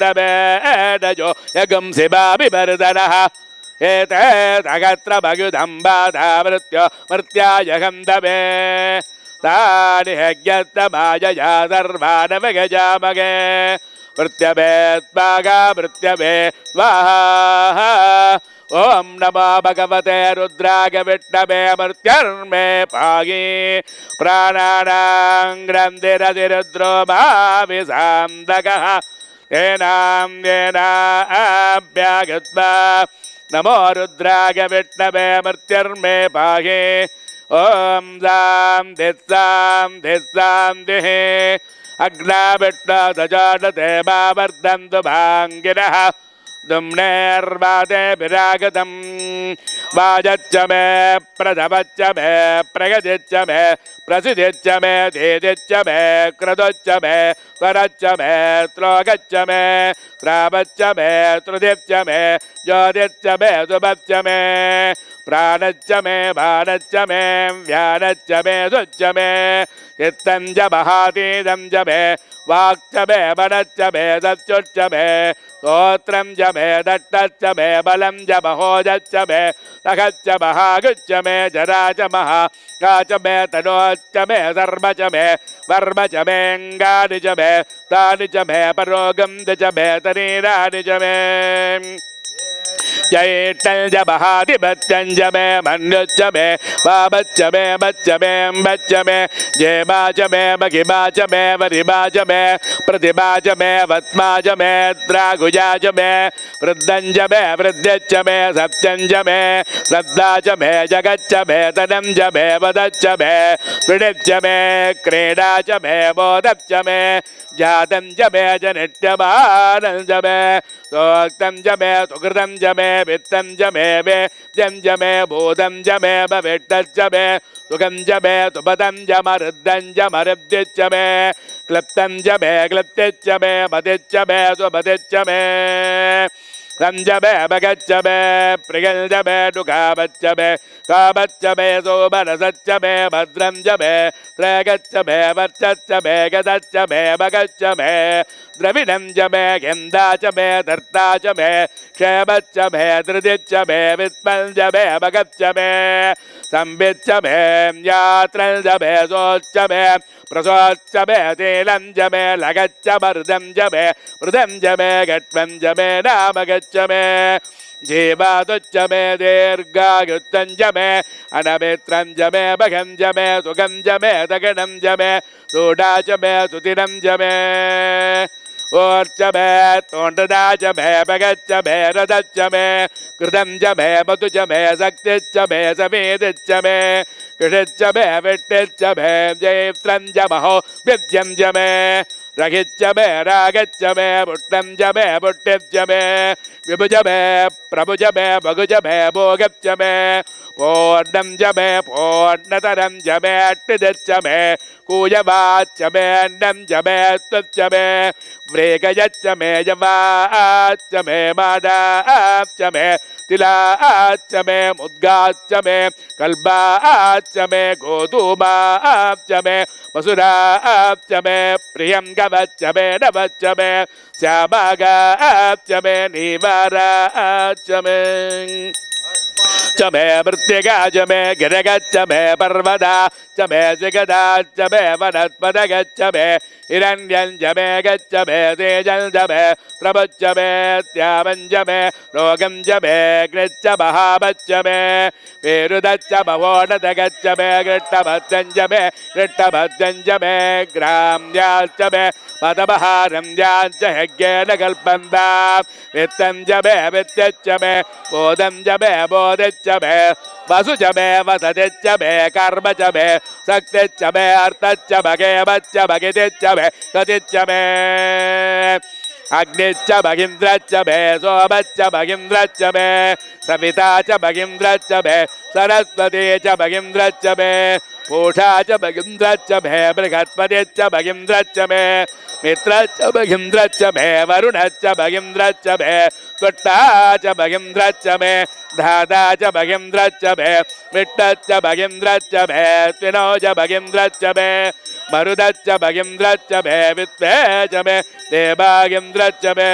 दत्तमेडजो यगं शिवाभिवर्धनः एते तगत्र भगुदम्बाधावृत्यो मर्त्याय गन्धवे तानि यज्ञस्तमायया सर्वानवगजामगे मृत्यवे स्वागा मृत्यवे स्वाहा ओम नमो भगवते रुद्राय विष्णवे मृत्युर्मे पाहि प्राणानां ग्रन्थिरधिरुद्रो भाविसान्दकः येनाभ्यागत्वा नमो रुद्राय विष्णवे मृत्युर्मे पाहि ओम सां दिः अग्ना विष्णु दजाडते वर्धन्तु भाङ्गिरः दुम्नेर्वादे विरागतम् वाजच्च मे प्रथमच्च मे प्रगतिच्च मे प्रसिद्धिच्च मे धीतिच्च मे क्रतुच्च मे स्वरच्च मे श्लोकच्च मे श्रावच्च मे श्रुतिच्च मे ज्योतिच्च मे सुभच्च मे प्राणच्च मे भानच्च मे व्यानच्च मे सुच्च मे चित्तं च महातीतं च मे वाक्च मे मनच्च मे सच्युच्च मे स्तोत्रं च मे दट्टच्च मे बलं च महोजच्च मे सखच्च महागुच्च मे जरा च महागा च मे तनोच्च मे सर्व च मे वर्म च मे अङ्गानि च मे तानि च मे परोगं च मे शरीराणि च मे जयेट्टंज महाधिपत्यंज मे मन्युच्च मे वाबच्च मे बच्च मे अम्बच्च मे जेबाच मे मगिबाच मे वरिबाच मे प्रतिबाच मे वत्माच मे द्रागुजाच मे वृद्धंज मे वृद्ध्यच्च मे सत्यंज मे श्रद्धाच मे जगच्च मे तनंज मे वदच्च मे क्रीडिच्च मे क्रीडाच मे बोधच्च मे जातं च मे जनित्यमानंज मे सोक्तं च मे सुकृतं च मे वित्तं च मे वेद्यं च मे भूतं च मे भविष्यच्च मे सुखं च मे सुपदं च मरुद्धं च मरुद्धिच्च मे क्लप्तं च मे क्लप्तिच्च मे मतिच्च मे सुपतिच्च मे संज मे भगच्च मे प्रियंज मे दुःखावच्च मे कामच्च मे सोमरसच्च मे भद्रं च मे त्रैगच्च मे वर्चच्च मे गदच्च मे भगच्च मे द्रविणं च मे गन्धा च मे धर्ता च मे क्षेमच्च मे धृतिच्च मे विस्मं च मे भगच्च मे संविच्च मे यात्रं च मे सोच्च मे प्रसोच्च मे तेलं च मे लगच्च मर्दं च मे मृदं च मे घट्वं च मे नामगच्च मे जीवातुच्च मे दीर्घायुत्तं च मे अनमित्रं च मे भगं च मे सुखं च मे दगणं च मे सूडा च मे सुतिरं च मे ओर्च मे तोंडदा च मे भगच्च मे रथच्च मे कृतं च मे मधु च मे शक्तिच्च मे समेदिच्च मे कृषिच्च मे विष्टिच्च मे जयत्रं च महो विद्यं च मे रघिच्च मे रागच्च मे पुष्टं च मे पुष्टिच्च मे विभुज मे प्रभुज मे भगुज मे भोगच्च मे पूर्णं च मे पूर्णतरं च मे अट्टिदिच्च मे कूयवाच्च मे अन्नं च मे स्तुच्च मे व्रेगयच्च मे जवाच्च मे मादाच्च मे तिलाच्च मे मुद्गाच्च मे कल्बाच्च मे गोधूमाच्च मे मसुराच्च मे प्रियं गवच्च मे नवच्च मे श्यामागाच्च मे नीवाराच्च मे च मे मृत्तिका च मे गिरगच्च मे पर्वता च मे जिगदाच्च मे वनस्पतगच्च मे हिरण्यं च मे गच्च मे तेजं च मे प्रभुच्च मे श्यामं च मे रोगं च मे कृच्च महावच्च मे पेरुदच्च मवोडदगच्च मे कृष्णभद्रं च मे कृष्णभद्रं च मे ग्राम्याच्च मे पदमहारं याच्च यज्ञेन कल्पन्ता वित्तं च मे वित्तच्च मे बोधं च मे बोधिच्च मे वसु च मे वसतिच्च मे कर्म च मे शक्तिच्च मे अर्थच्च भगेवच्च भगितिच्च मे गतिच्च मे अग्निच्च भगिन्द्रच्च मे सोमच्च भगिन्द्रच्च मे सविता च भगिन्द्रच्च मे सरस्वती च भगिन्द्रच्च मे पूषा च भगिन्द्रच्च मे बृहस्पतिच्च भगिन्द्रच्च मे मित्रच्च भगिन्द्रच्च मे वरुणच्च भगिन्द्रच्च मे त्वट्टा च भगिन्द्रच्च मे धाता च भगिन्द्रच्च मे विट्टच्च भगिन्द्रच्च मे त्विनो च भगिन्द्रच्च मे मरुदच्च भगिन्द्रच्च भे विद्वे च मे देवागिन्द्रच्च मे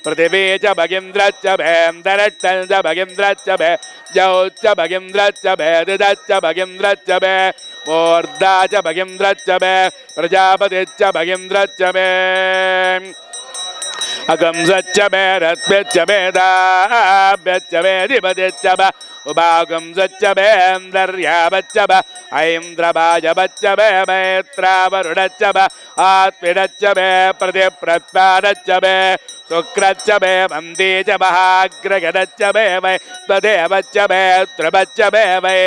पृथिवी च भगिन्द्रच्च भेन्दरट्टञ्च भगिन्द्रच्च भे जौच्च भगिन्द्रच्च भेदिदच्च भगिन्द्रच्च भे मूर्धा च भगिन्द्रच्च भे प्रजापतिच्च भगिन्द्रच्च मे अगंसच्च मे रत्व्यच्च मेधाभ्यच्च मेधिपतिच्च भ उभागंसच्च मेन्दर्यावच्च भ ऐन्द्रभाजवच्च मे मैत्रावरुणच्च भ आत्मिनच्च मे प्रतिप्रत्पादच्च मे शुक्रच्च मे मन्दी च महाग्रगणच्च मे वै त्वदेवच्च मे त्रिभच्च मे वै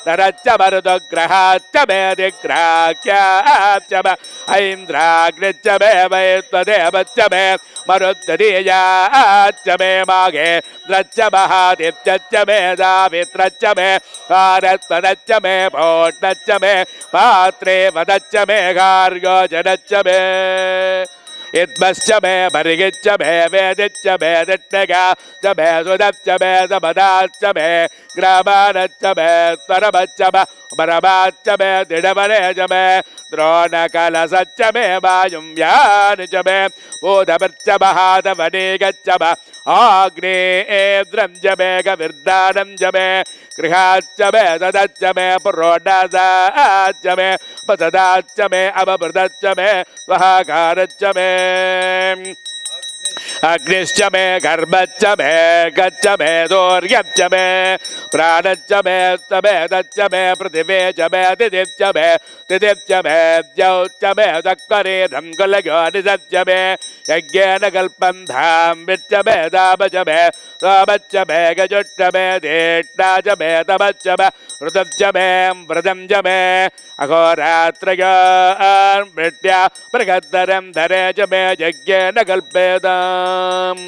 नरच्च मरुदग्रहाच्च मे दिग्राह्याच्च मे ऐन्द्राग्निच्च मे वै त्वदेवच्च मे मरुद्दीयाच्च मे माघे द्रच्च महादित्यच्च मे दावित्रच्च मे भारत्वदच्च मे भोट्नच्च मे पात्रे वदच्च मे गार्गोजनच्च मे इद्मश्च मे भर्गिच्च मे वेदिच्च मे दिट्टगा च मे सुदच्च मे सबदाच्च मे ग्रामानच्च मे स्वरमच्च मे परमाच्च मे दृढवने च मे द्रोणकलसच्च मे वायुव्यानि च मे बोधवच्च महादवनेगच्च मे आग्नेयेन्द्रं च मे गविर्दानं च मे गृहाच्च मे तदच्च मे पुरोडासाच्च मे पसदाच्च मे अवभृतच्च मे स्वहाकारच्च मे अग्निश्च मे गर्भच्च मे गच्च मे दोर्यच्च मे प्राणच्च मे स्तमेतच्च मे पृथिवे च मे दिदिच्च मे दिदिच्च मे द्यौच्च मे दक्करे धङ्कुलयोनिसच्च मे यज्ञेन कल्पं धाम्बिच्च मे दापच मे सोमच्च मे गजुष्ट मे धेष्टा च मे तमच्च मे ऋतच्च मे व्रतं च मे अहोरात्रया मृगद्धरं धरे च मे यज्ञेन कल्पेताम्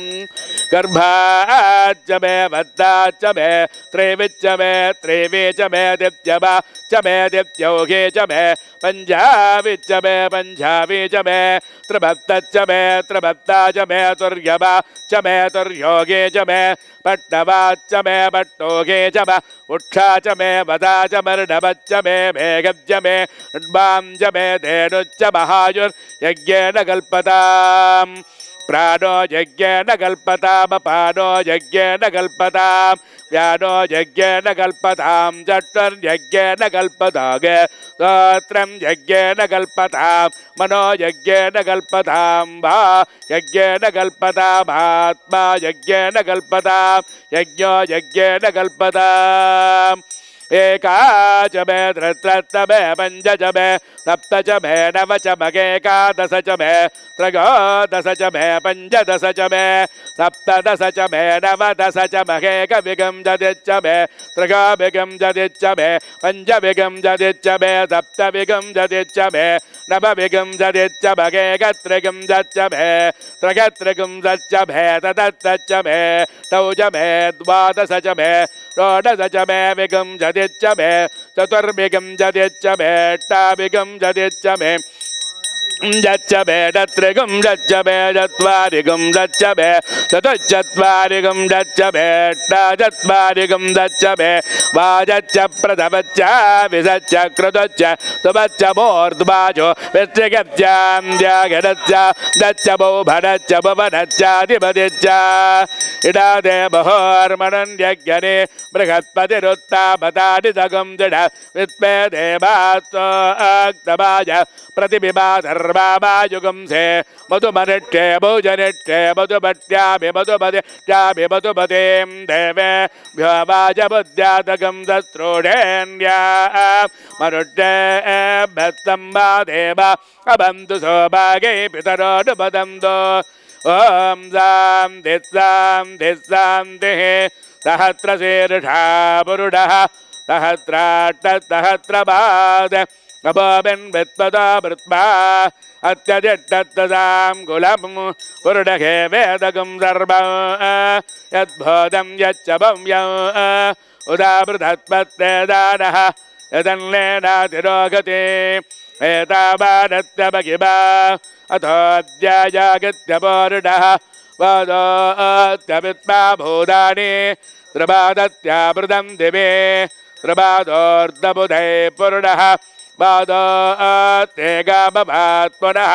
गर्भाच्च मे वद्दाच्च मे त्रैविच्च मे त्रैवे च मे दित्यवा च मे दित्यौघे च मे पञ्जाविच्च मे पञ्जावी च मे त्रिभक्तच्च मे त्रिभक्ता च मे तुर्यवा च मे तुर्योगे च मे पट्टवाच्च मे पट्टोगे च मे उक्षा च मे वदा च मर्डवच्च मे मेघज्च मे ऋड्वां च मे धेनुच्च महायुर्यज्ञेन कल्पताम् प्राणो यज्ञेन कल्पतामपानो यज्ञेन कल्पतां व्यानो यज्ञेन कल्पतां चतुर्यज्ञेन कल्पताग स्तोत्रं यज्ञेन कल्पतां मनो यज्ञेन कल्पतां वा यज्ञेन कल्पतामात्मा यज्ञेन कल्पतां यज्ञो यज्ञेन कल्पताम् एका च मे धृत्रत्त मे पञ्च च मे सप्त च मे नव च मगेकादश च मे त्रयोदश च मे पञ्चदश च मे सप्तदश च मे नवदश च मगेकविगंसदिच्च मे त्रयोविगंसदिच्च मे पञ्चविगंसदिच्च मे सप्तविगंसदिच्च मे नवविगंसदिच्च मगेकत्रिगंसच्च मे त्रयत्रिगुंसच्च मे तदत्तच्च मे तौ च मे द्वादश च मे षोडश च मे विगंसदिच्च मे चतुर्विगंसदिच्च मे अष्टाविगंसदिच्च मे जच्च मे तत्रिगं जच्च मे चत्वारिगं जच्च मे चतुश्चत्वारिगं जच्च मे अष्टाचत्वारिगं जच्च मे वाजच्च प्रथमच्च विसच्च कृतच्च सुभच्च मूर्ध्वाजो विस्त्रिगच्चान्द्यागरच्च दच्च बहुभनच्च भुवनच्चाधिपतिच्च इडा देवहोर्मणन्यज्ञने बृहस्पतिरुत्तापतानि सगं दृढ विस्मे देवास्तोक्तमाय प्रतिबिबा सर्वायुगं से मधुमनिष्ठे भोजनिष्ठे मधुभट्याभि मधुपत्याभि मधुपतिं देवे भ्योवाजबुद्ध्यातकं दस्रोढेन्या मनुष्येभ्यस्तम्बा देव अबन्तु सौभागे पितरोनुपदन्तु ॐ सां दिस्सां सहस्रशीर्षा पुरुषः सहस्राट्टसहस्रपाद अपोबिन् वित्पदा वृत्वा अत्यजिट्टत्तदां कुलं पुरुषे वेदकं सर्वं यद्भूतं यच्च भव्यं उदावृतत्पत्ते दानः यदन्नेनातिरोगते एतावानत्यपगिबा अथोऽध्यायागत्यपोरुणः वादोऽत्यवित्मा भूतानि त्रिपादत्यावृतं दिवे त्रिपादोर्धबुधे पुरुणः पादोऽत्ते गामभात् पुनः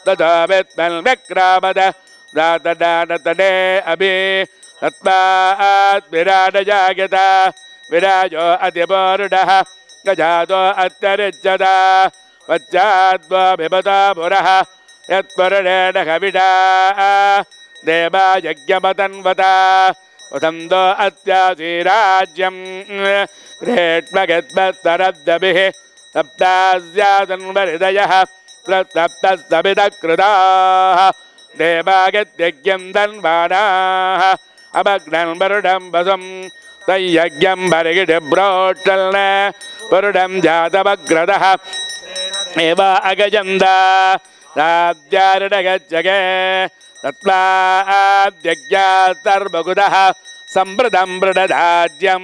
ततो विद्मन्व्यक्रामद दातदानतने अभि तस्मात् विराडजायत विराजो अतिपूर्णः गजातो अत्यरिच्यत पश्चाद्वभिमता पुरः यत्पुरुषेण कविना देवा यज्ञमतन्वता वसन्तो अत्यासीराज्यं गृहेष्मगद्मस्तरद्दभिः सप्तास्यातन्वहृदयः सप्तस्तभिदकृताः देवागत्यज्ञं तन्वानाः अभग्नं वरुणं वसुं तय्यज्ञं भर्गिढिब्रोट्टल्न वरुणं जातमग्रदः एव अगजन्दा राज्यारणगच्छगे तत्त्वाद्यज्ञास्तर्वगुदः सम्प्रदं मृडधाज्यं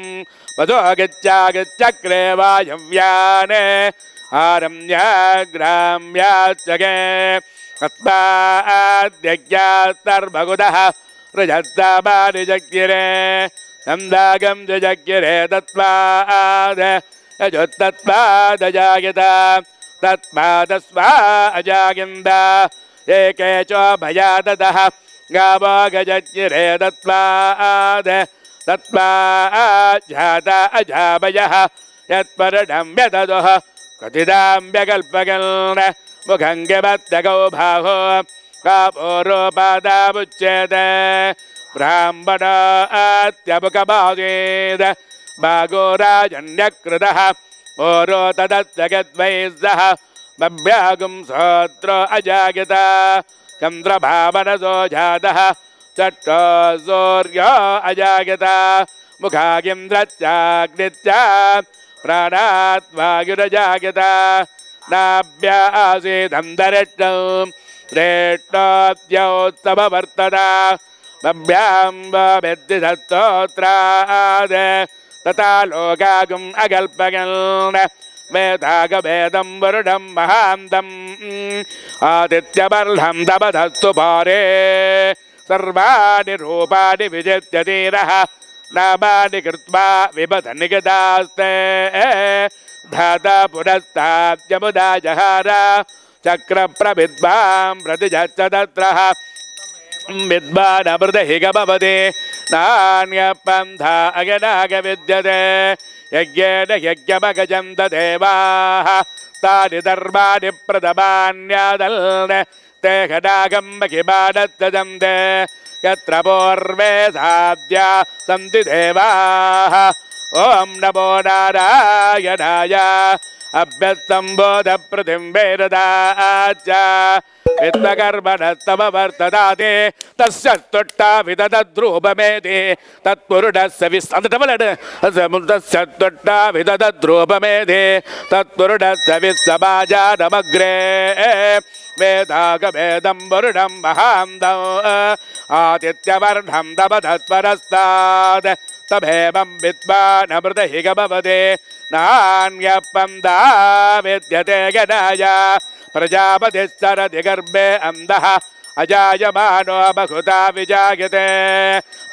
वधो गच्छागच्छक्रे वायव्याने आरम्याग्राम्याच्चगे तत्त्वाद्यज्ञास्तर्वगुदः रजत्सामानिजज्ञिरे नन्दागं जज्ञिरे तत्त्वाद् यजोत्तत्त्वादजायत तत्त्वादस्वा अजागिन्द एके च भयादतः गावो गजज्ञिरे तत्त्वाद् तत्त्वाजाता अजावयः यत्परडं व्यददुः कथितां व्यकल्पगन् मुखं गमत्यगौ बाहो कापोरोपादामुच्येत ब्राह्मणात्यमुखमासीत् भागो राजन्यकृतः ओरो तदत्यगद्वैः बभ्यागुं सोत्रो अजागत चन्द्रभावनसो जातः चट्टो सूर्यो अजागत मुखागिन्द्रश्चाग्निश्चा प्राणात् वायुरजागत नाभ्यासीदन्तरिक्षं श्रेष्ठोऽत्योत्सववर्तता बभ्याम्बभिद्धिस्तोत्राद् तथा लोकागुम् अकल्पगन् वेदागवेदं वरुणं महान्तम् आदित्यबर्हं तपधस्तु पारे सर्वाणि रूपाणि विजित्य धीरः नामानि कृत्वा विपथ निगतास्ते धाता पुरस्ताद्यमुदा जहार चक्रप्रविद्वां प्रतिजच्च तत्रः विद्वानमृतहि गमवति नान्यपन्था अगनागविद्यते यज्ञेन यज्ञमगजं देवाः तानि धर्माणि प्रथमान्यादल् ते खडागं महिमानत्यजन्ते यत्र पूर्वे साध्या सन्ति देवाः ॐ नमो नारायणाय अभ्यस्तम्बोध पृथिव्यैरदाच विद्मकर्मणस्तमवर्तदाते तस्य त्वट्टा विदधद्रूपमेति तत्पुरुषस्य तस्य त्वट्टा विदधद्रूपमेति तत्पुरुषस्य विस्समाजानमग्रे वेदागवेदं वरुणं महान्तम् आदित्यवर्णं तपधत्परस्तात् तमेवं विद्वानमृतहि गमवते नान्यपन्था विद्यते गणाय प्रजापतिश्चरति गर्भे अन्धः अजायमानो बहुधा विजायते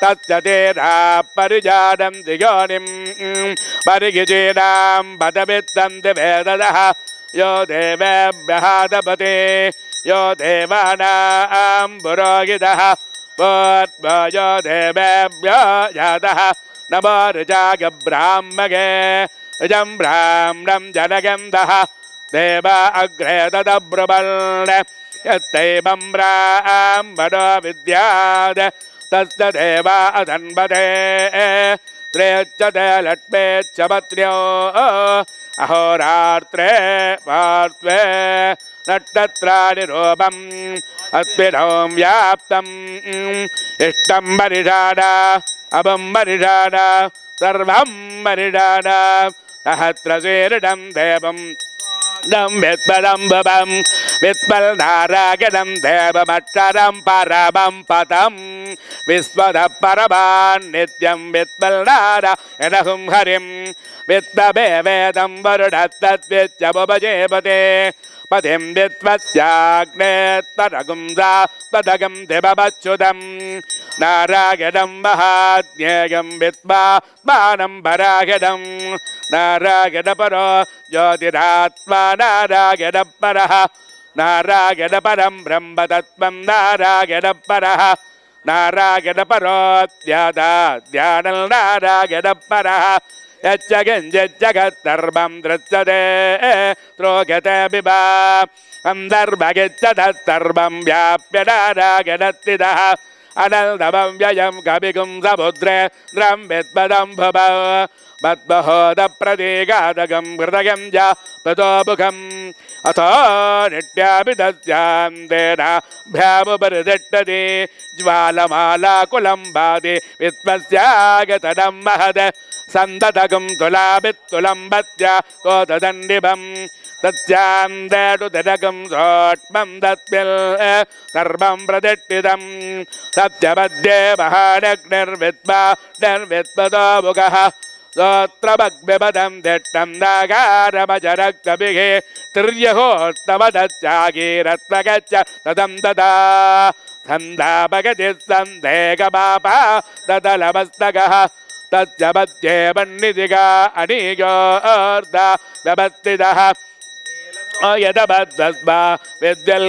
तस्य तेना परिजानन्ति योनिं परिगिजीनां पदमित्सन्ति वेददः यो देवेभ्यः तपते यो देवानां पुरोहितः यो देवेभ्यो जातः नमो ऋजागब्राह्मगे ऋजं ब्राह्मणं जनगन्धः देव अग्रे तदब्रुवन् यत्तैवं ब्राह्मणो विद्यात् तस्य देवा अधन्वते श्रेयच्छते लक्ष्मेच्च पत्न्यो अहोरात्रे पार्श्वे नक्षत्राणि रूपम् अस्मिन् व्याप्तम् इष्टं मरिषाण अभं मरिषाण सर्वं मरिषाण सहस्रशीर्षं देवं वित्पदं भवं वित्पल्नारायणं देवमक्षरं परमं पदं विश्वतः परमान् नित्यं वित्पल्नारायणं हरिं वित्तमे वेदं वरुणस्तद्विच्चमुपजेपते पतिं विद्वस्याग्ने तदगुंसा तदगं दिवच्युतं नारायणं महाज्ञेयं विद्वा मानं परायणं नारायणपरो ज्योतिरात्मा नारायणपरः नारायणपरं ब्रह्मतत्त्वं नारायणपरः नारायणपरो ध्यानं नारायणपरः यच्च किञ्चित् जगत्सर्वं दृश्यते त्रोगते विभा अन्तर्भगिच्च तत्सर्वं व्याप्य नारायणस्थितः अनन्तमं व्ययं कविकुं समुद्रे द्रं विद्वदं भव मद्बहोदप्रतीकादकं हृदयं च प्रतोमुखम् अथो नित्यापि तस्यां तेन भ्यामुपरितिष्ठति ज्वालमालाकुलं भाति विश्वस्यागतनं महद सन्ततकं तुलाभित्तुलं भत्य कोददण्डिभं तस्यां देटुतिरकं सोट्मं तस्मिन् सर्वं प्रतिष्ठितं सत्यमध्ये महानग्निर्विद्वा निर्विद्वतो मुखः स्तोत्रमग्निपदं दिष्टं नागारमजरक्तभिः तिर्यहोत्तमदच्चागीरत्मगच्छ तदं तदा सन्धापगतिस्सन्देहपापा तदलमस्तकः तच्च मध्ये पण्डितिका अनीयोर्धा व्यवस्थितः यदबद्धस्मा विद्यल्